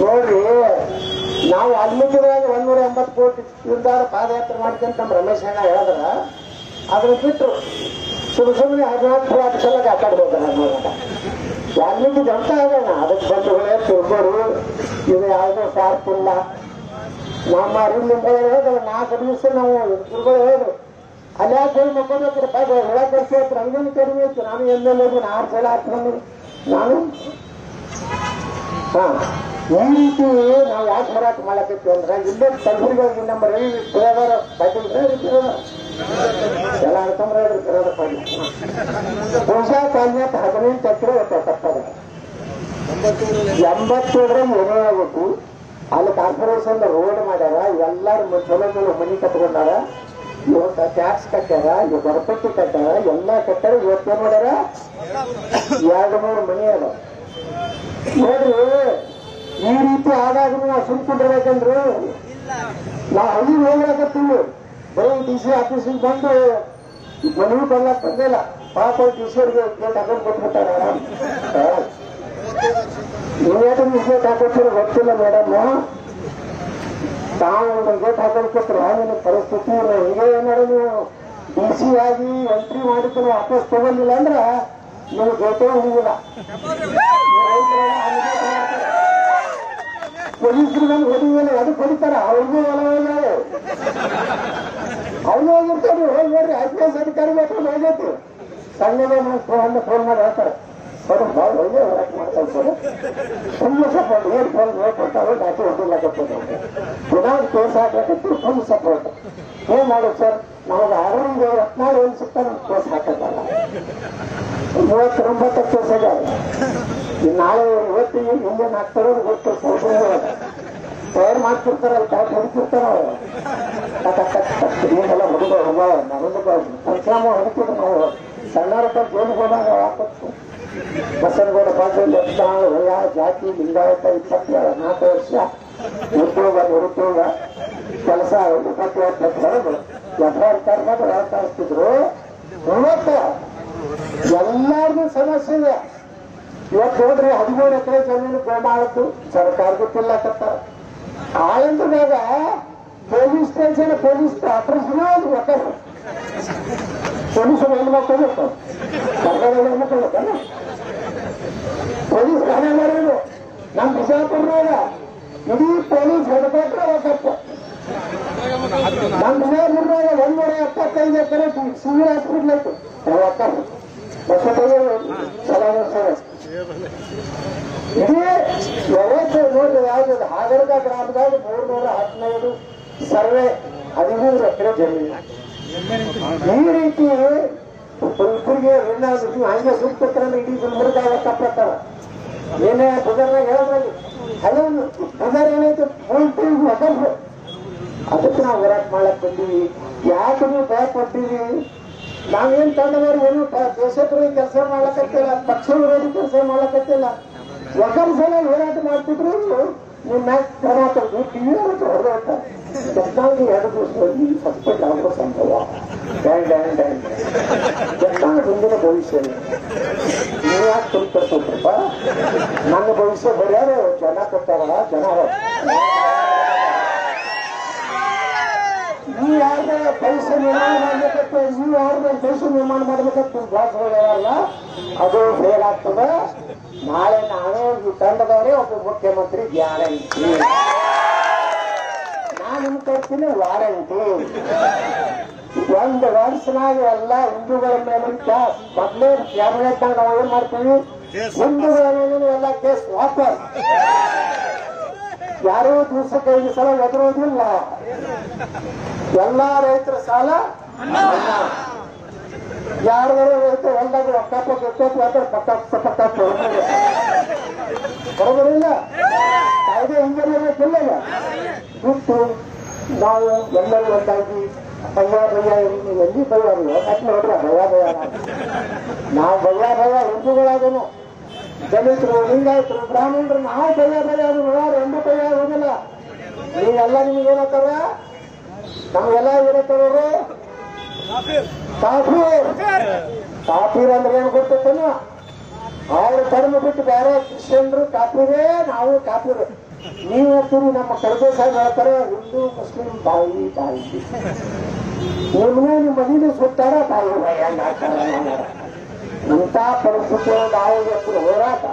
ನೋಡ್ರಿ, ನಾವು ವಾಲ್ಮೀಕಿದಾಗ 180 ಕೋಟಿ ನಿರ್ಧಾರ ಪಾದಯಾತ್ರೆ ಮಾಡ್ಕೊಂತ ನಮ್ಮ ರಮೇಶ್ ಅಣ್ಣ ಹೇಳಿದ್ರ ಅದನ್ನ ಬಿಟ್ಟರು ಸುಮ್ಮನೆ 14 ಫ್ಲಾಟ್ ಸಲ ಆ ಕಡೆ ಹೋಗ್ತಾರ. ವಾಲ್ಮೀಕಿ ಅಂತ ಆಗೋಣ ಅದಕ್ಕೆ ಬಂಧುಗಳೇ ತಿರ್ಗೋರು ಇದು ಯಾವುದೋ ಪಾರ್ಕ್ ಇಲ್ಲ. ನಮ್ಮ ನಿಂಬಳ ಹೇಳಿದ್ರು 4 ದಿವಸ ನಾವು ತಿರ್ಗೋರು ಹೇಳಿದ್ರು ಅಲ್ಲಿ ಯಾಕೆ ಹೋಗಿ ಮಕ್ಕೋಬೇಕ್ರಿ ಪಾಪ ಹೊಳ ಕರ್ಸಿ ಹತ್ರ ಹಂಗೇನು ಕಡಿಮೆ ಇತ್ತು. ನಾನು ಎಲ್ಲೆಲ್ಲ 6 ಸಲ ಹಾಕ್ಕೊಂಡು ನಾನು ಈ ರೀತಿ ನಾವು ಯಾಕೆ ಹೋರಾಟ ಮಾಡಕತ್ತೀವಿ ಅಂದ್ರೆ ಇಲ್ಲೇ ಕಲಬುರಗಿ ನಮ್ಮ ರವಿ ತಿರೋದಾರ ಪಾಟೀಲ್ ಎಲ್ಲ ಅನ್ಕೊಂಡ್ರೆ ತಿರೋದ ಪಾಟೀಲ್ ಬಹುಶಃ ಕಾಲನ್ಯಾಗ 18 ಎಕರೆ ತಪ್ಪದ 87ರಲ್ಲಿ ಏನೇ ಆಗ್ಬೇಕು. ಅಲ್ಲಿ ಕಾರ್ಪೊರೇಷನ್ ರೋಡ್ ಮಾಡ್ಯಾರ, ಎಲ್ಲಾರು ಚಲೋ ಚಲೋ ಮನಿ ಕಟ್ಕೊಂಡಾರ, ಇವತ್ತು ಟ್ಯಾಕ್ಸ್ ಕಟ್ಟ್ಯಾರ, ಇವ್ ಗಣಪತಿ ಕಟ್ಟ್ಯಾರ, ಎಲ್ಲಾ ಕಟ್ಟಾರ. ಇವತ್ತೇನ್ ಮಾಡ್ಯಾರ 2-3 ಮನಿ ಅದ. ನೋಡ್ರಿ, ಈ ರೀತಿ ಆದಾಗ ನಾವು ಸುಮ್ಕೊಂಡಿರ್ಬೇಕಂದ್ರೆ ನಾವು ಹಳ್ಳಿ ಹೋಗ್ಲಾಕತ್ತೀವಿ. ಬರೀ DC ಆಫೀಸಿಗೆ ಬಂದು ಮನವಿ ಕೊಡ್ಲಾಕ್ ಬಂದಿಲ್ಲ. ಪಾಪ DC ಅವ್ರಿಗೆ ಗೇಟ್ ಹಾಕೊಂಡು ಕೊಟ್ಬಿಟ್ಟಾರ. ನೀವೇಟು ಗೇಟ್ ಹಾಕೋತೀರ ಗೊತ್ತಿಲ್ಲ ಮೇಡಮ್. ತಾವು ಗೇಟ್ ಹಾಕೊಂಡು ಕೊಟ್ರೆ ನಿನ್ನ ಪರಿಸ್ಥಿತಿ ಹಿಂಗೆ ಏನಾರು ನೀವು DC ಆಗಿ ಎಂಟ್ರಿ ಮಾಡಿದ್ರು ವಾಪಸ್ ತಗೊಂಡಿಲ್ಲ ಅಂದ್ರ ನೀವು ಗೇಟೇ ಹುಡುಗಿಲ್ಲ. ಪೊಲೀಸರು ಬಂದು ಹೊಡಿಮೇಲೆ ಅದಕ್ಕೆ ಹೊಡಿತಾರ. ಅವ್ರಿಗೂ ಹೊಲ ಹೋಗ್ಯಾವೆ, ಅವ್ರು ಹೋಗಿರ್ತಾರೆ. ಹೋಗಿ ನೋಡ್ರಿ IPS ಅಧಿಕಾರಿ ಮಾಡ್ಕೊಂಡು ಹೋಗೈತಿ. ಸಣ್ಣದೇ ಫೋನ್ ಮಾಡಿ ಹೇಳ್ತಾರೆ, ಭಾಳ ಒಳ್ಳೆ ಹೋರಾಟ ಮಾಡ್ತಾ ಇರ್ತಾರೆ, ಫುಲ್ ಸಪೋರ್ಟ್. ಏನ್ ಫೋನ್ ಕೊಡ್ತಾರೋ ಡಾಕ್ಟರ್ ಹೊಡಿಲಾಕತ್ತದ, ಪುನಃ ಕೇಸ್ ಹಾಕಿ ಫುಲ್ ಸಪೋರ್ಟ್. ಏನ್ ಮಾಡೋದು ಸರ್, ನಮಗೆ 614 ಏನ್ ಸಿಗ್ತಾನೆ ಕೇಸ್ ಹಾಕತ್ತಲ್ಲ. 39 ಕೇಸ್ ಆಗ್ಯಾವ. ನಾಳೆ ಇವತ್ತಿಗೆ ಹಿಂದೇನು ಹಾಕ್ತಾರೋ ಗೊತ್ತು. ತಯಾರು ಮಾಡ್ತಿರ್ತಾರಲ್ಲ, ಕಾಟ್ ಹೊಡಿತಿರ್ತಾರ ಏನೆಲ್ಲ ಹುಡುಗ ಪರಿಶ್ರಮ ಹೊಡಿತಿದ್ರು. ನಾವು ಸಣ್ಣರಪ್ಪ ಜೈಲಿಗೆ ಹೋದಾಗ ವಾಪಸ್ಸು ಬಸನಗೌಡ ಪಾಟೀಲ್ ಯಾವ ಜಾತಿ ಲಿಂಗಾಯತ 24 ವರ್ಷ ಉದ್ಯೋಗ ನಿರುದ್ಯೋಗ ಕೆಲಸ 28 ಹೊರಗು FIR ಕರ್ಕೊಂಡು ಹೇಳ್ತಾಯಿಸ್ತಿದ್ರು. ಎಲ್ಲಾರ್ಗೂ ಸಮಸ್ಯೆ ಇದೆ. ಇವತ್ತು ನೋಡ್ರಿ 13 ಎಕರೆ ಜಮೀನು ಗೋಮಾಳದ್ದು ಸರ್ಕಾರಕ್ಕೂ ತಿಲ್ಲಕತ್ತಾರ. ಆಳಂದ್ರಾಗ ಪೊಲೀಸ್ ಸ್ಟೇಷನ್ ಪೊಲೀಸ್ ಆಪರೇಷನ್ ಅದು ಒಕ್ಕಲ್ ಪೊಲೀಸರು ಹೆಣ್ಮಕ್ಳು ಸರ್ಕಾರ ಹೆಣ್ಮಕ್ಳು ಪೊಲೀಸ್ ಠಾಣೆ ಮಾಡೋದು ನಮ್ಮ ಬಿಜಾಪುರದಾಗ ಇಡೀ ಪೊಲೀಸ್ ಹೆಡ್ಕೊಟ್ರೆ ಒಕ್ಕಪ್ಪ. ನಮ್ಮ ಬಿಜಾಪುರದಾಗ 175 ಎಕರೆ ಸಿವಿಲ್ ಹಾಸ್ಪಿಟ್ಲ್ ಆಯ್ತು ಒಕ್ಕಪ್ಪ. ಇಡೀ ವ್ಯವಸ್ಥೆ ನೋಡ್ರಿ ಯಾವ್ದು ಹಾಗರದ ಗ್ರಾಮದಾಗ 315 ಸರ್ವೆ 13 ಎಕರೆ ಜಮೀನು. ಈ ರೀತಿ ಇಬ್ಬರಿಗೆ ಹಂಗೆ ಸೂಕ್ತ ಇಡೀ ಗುಲ್ಬರ್ಗ ತಪ್ಪತ್ತಾರ. ಏನೇ ಬುಧರ್ನಾಗ ಹೇಳಿದ್ರಲ್ಲಿ ಹಲವು ಬುಧರ್ ಏನೈತೆ ಒಕ್ಕಲ್ರು. ಅದಕ್ಕೆ ನಾವು ಹೋರಾಟ ಮಾಡಕ್ ಬಂದೀವಿ. ಯಾಕೆ ನೀವು ಭಯ ಪಡ್ತೀವಿ? ನಾವೇನ್ ತಂಡದವ್ರು ಏನು ದೇಶದ್ರೋಹಿ ಕೆಲಸ ಮಾಡ್ಲಕತ್ತಿಲ್ಲ, ಪಕ್ಷ ವಿರೋಧಿ ಕೆಲಸ ಮಾಡ್ಲಕತ್ತಿಲ್ಲ. ಒಕ್ಕಲ್ ಸಲ ಹೋರಾಟ ಮಾಡ್ತಿದ್ರು ನಿಮ್ಮ ಕ್ರಮ ತೆಗೆದು ಟಿವಿ ಹೊಡೆದ ಟೆಕ್ನಾಲಜಿ 2 ದಿವಸದಲ್ಲಿ ಸಸ್ಪೆಂಡ್ ಆಗೋ ಸಂಭವ. ಮುಂದಿನ ಭವಿಷ್ಯ ನೀವು ಯಾಕೆ ತುಂಬಿಕೊಡ್ತಪ್ಪ? ನನ್ನ ಭವಿಷ್ಯ ಬರ್ಯಾರ ಜನ ಕೊಟ್ಟಾರ. ಜನ ನೀವು ಯಾರ ಭವಿಷ್ಯ ನಿರ್ಮಾಣ ಮಾಡ್ಬೇಕಂತ ನೀವು ಯಾರ ಭವಿಷ್ಯ ನಿರ್ಮಾಣ ಮಾಡ್ಬೇಕಂತ ಭಾಷೆಗಳಲ್ಲ, ಅದು ಫೇಲ್ ಆಗ್ತದ. ನಾಳೆ ನಾನೇ ಈ ತಂಡದವರೇ ಒಬ್ಬ ಮುಖ್ಯಮಂತ್ರಿ ಗ್ಯಾರಂಟಿ. ನಾನು ನಿಮ್ ಕೊಡ್ತೀನಿ ವಾರಂಟಿ. 1 ವರ್ಷನಾಗ ಎಲ್ಲ ಹಿಂದೂಗಳ ಮೇಲೆ ಮೊದಲೇ ಕ್ಯಾಬಿನೆಟ್ ನಾವು ಏನ್ ಮಾಡ್ತೀವಿ, ಹಿಂದೂಗಳ ಮೇಲೆ ಎಲ್ಲ ಕೇಸ್ ವಾಪಸ್. ಯಾರೋ ದಿವಸಕ್ಕೆ 5 ಸಲ ಎದುರೋದಿಲ್ಲ. ಎಲ್ಲಾ ರೈತರ ಸಾಲ ಯಾರ್ದಾರು ರೈತರು ಹೊಲ್ದಾಗ ರೊಕ್ಕಪ್ಪ ಗೊತ್ತೋದು ಅಂದ್ರೆ ಪಕ್ಕ ಬರೋಬರಿಲ್ಲ. ಕಾಯ್ದೆ ಹಿಂಗಿರಬೇಕಿಲ್ಲ. ಬಿಟ್ಟು ನಾವು ಎಲ್ಲರೂ ಒಂದಾಗಿ ಭಯ ಎಲ್ಲಿ ಭಯ ನೋಡ್ರ ಭಯ ನಾವು ಭಯ ಹಿಂದೂಗಳಾದನು, ದಲಿತರು, ಲಿಂಗಾಯತರು, ಬ್ರಾಹ್ಮಣರು ನಾವು ಭಯ ಅದು ಒಂದು ಭಯ ಆಗೋದಿಲ್ಲ. ನೀವೆಲ್ಲ ನಿಮ್ಗೆ ಏನತ್ತಾರ, ನಮ್ಗೆಲ್ಲ ಏನತ್ತಾರವರು ಕಾಫೀರ್ ಅಂದ್ರೆ ಏನ್ ಗೊತ್ತೇನು? ಅವ್ರು ಕಡಿಮೆ ಬಿಟ್ಟು ಬೇರೆ ಕ್ರಿಶ್ಚಿಯನ್ರು ಕಾಫೀರೇ, ನಾವು ಕಾಫೀರು. ನೀವತ್ತೀರಿ ನಮ್ಮ ಕಡಬೆ ಸಾಹೇಬ್ ಹೇಳ್ತಾರೆ ಹಿಂದೂ ಮುಸ್ಲಿಂ ಬಾಯಿ ಬಾಯಿ ನಿಮ್ಗೆ ನಿಮ್ಮ ಮನೇಲಿ ಸುತ್ತಾರ ಬಾಯಿ ಬಾಯಿ ಹಂಗ ಇಂಥ ಪರಿಸ್ಥಿತಿ ನಾವು ಹೋರಾಟ